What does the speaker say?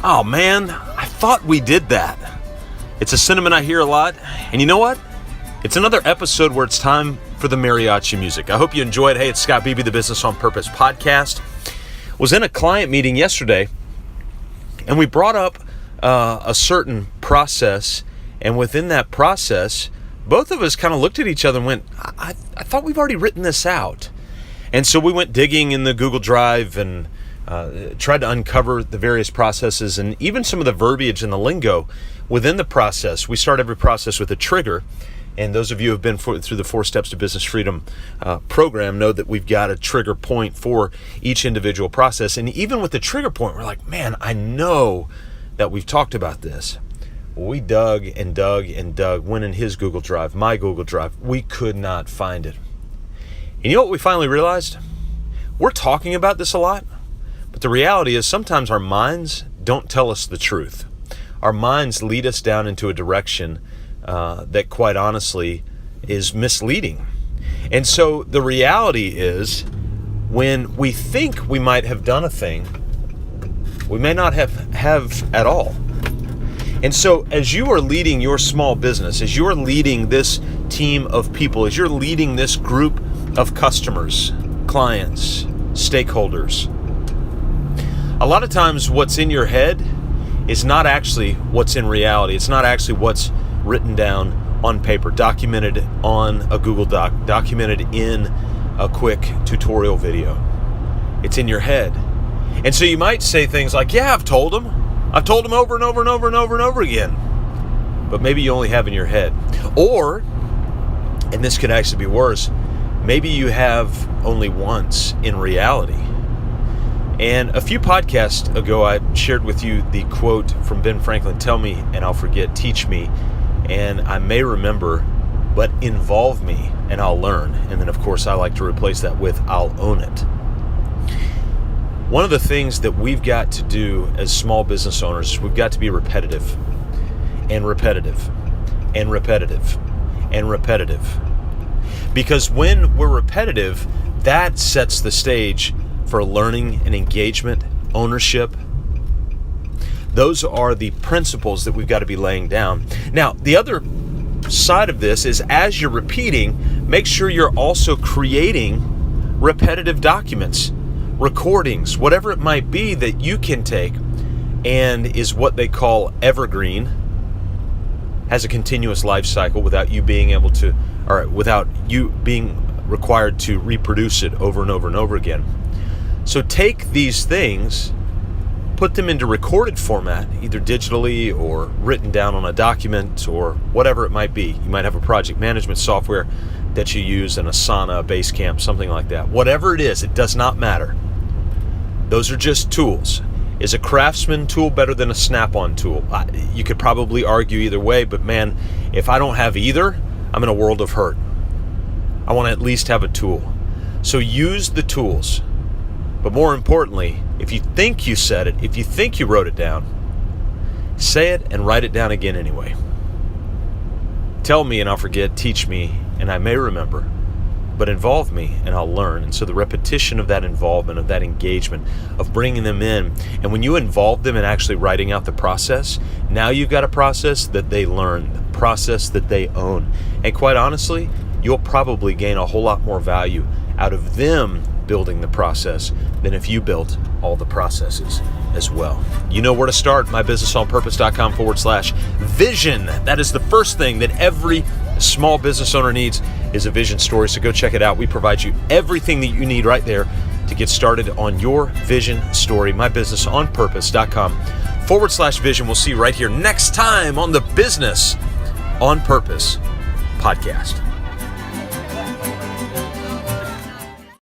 Oh man, I thought we did that. It's a sentiment I hear a lot, and you know what? It's another episode where it's time for the mariachi music. I hope you enjoyed. Hey, it's Scott Beebe, the Business on Purpose podcast. Was in a client meeting yesterday, and we brought up a certain process, and within that process, both of us kind of looked at each other and went, I thought we've already written this out. And so we went digging in the Google Drive and tried to uncover the various processes and even some of the verbiage and the lingo within the process. We start every process with a trigger. And those of you who have been through the 4 Steps to Business Freedom program know that we've got a trigger point for each individual process. And even with the trigger point, we're like, man, I know that we've talked about this. We dug and dug and dug, went in his Google Drive, my Google Drive. We could not find it. And you know what we finally realized? We're talking about this a lot, but the reality is sometimes our minds don't tell us the truth. Our minds lead us down into a direction that quite honestly is misleading. And so the reality is when we think we might have done a thing, we may not have at all. And so as you are leading your small business, as you're leading this team of people, as you're leading this group of customers, clients, stakeholders, a lot of times what's in your head is not actually what's in reality. It's not actually what's written down on paper, documented on a Google Doc, documented in a quick tutorial video. It's in your head. And so you might say things like, yeah, I've told them over and over and over and over and over again. But maybe you only have in your head. Or, and this could actually be worse, maybe you have only once in reality. And a few podcasts ago, I shared with you the quote from Ben Franklin, tell me and I'll forget, teach me and I may remember, but involve me and I'll learn. And then of course I like to replace that with I'll own it. One of the things that we've got to do as small business owners, we've got to be repetitive and repetitive and repetitive and repetitive. Because when we're repetitive, that sets the stage for learning and engagement, ownership. Those are the principles that we've got to be laying down. Now, the other side of this is as you're repeating, make sure you're also creating repetitive documents, recordings, whatever it might be that you can take and is what they call evergreen, has a continuous life cycle without you being able to, or without you being required to reproduce it over and over and over again. So take these things, put them into recorded format, either digitally or written down on a document or whatever it might be. You might have a project management software that you use, an Asana, Basecamp, something like that. Whatever it is, it does not matter. Those are just tools. Is a Craftsman tool better than a Snap-on tool? You could probably argue either way, but man, if I don't have either, I'm in a world of hurt. I want to at least have a tool. So use the tools. But more importantly, if you think you said it, if you think you wrote it down, say it and write it down again anyway. Tell me and I'll forget, teach me and I may remember, but involve me and I'll learn. And so the repetition of that involvement, of that engagement, of bringing them in, and when you involve them in actually writing out the process, now you've got a process that they learn, the process that they own. And quite honestly, you'll probably gain a whole lot more value out of them building the process than if you built all the processes as well. You know where to start, mybusinessonpurpose.com/vision. That is the first thing that every small business owner needs is a vision story. So go check it out. We provide you everything that you need right there to get started on your vision story. mybusinessonpurpose.com/vision. We'll see you right here next time on the Business on Purpose podcast.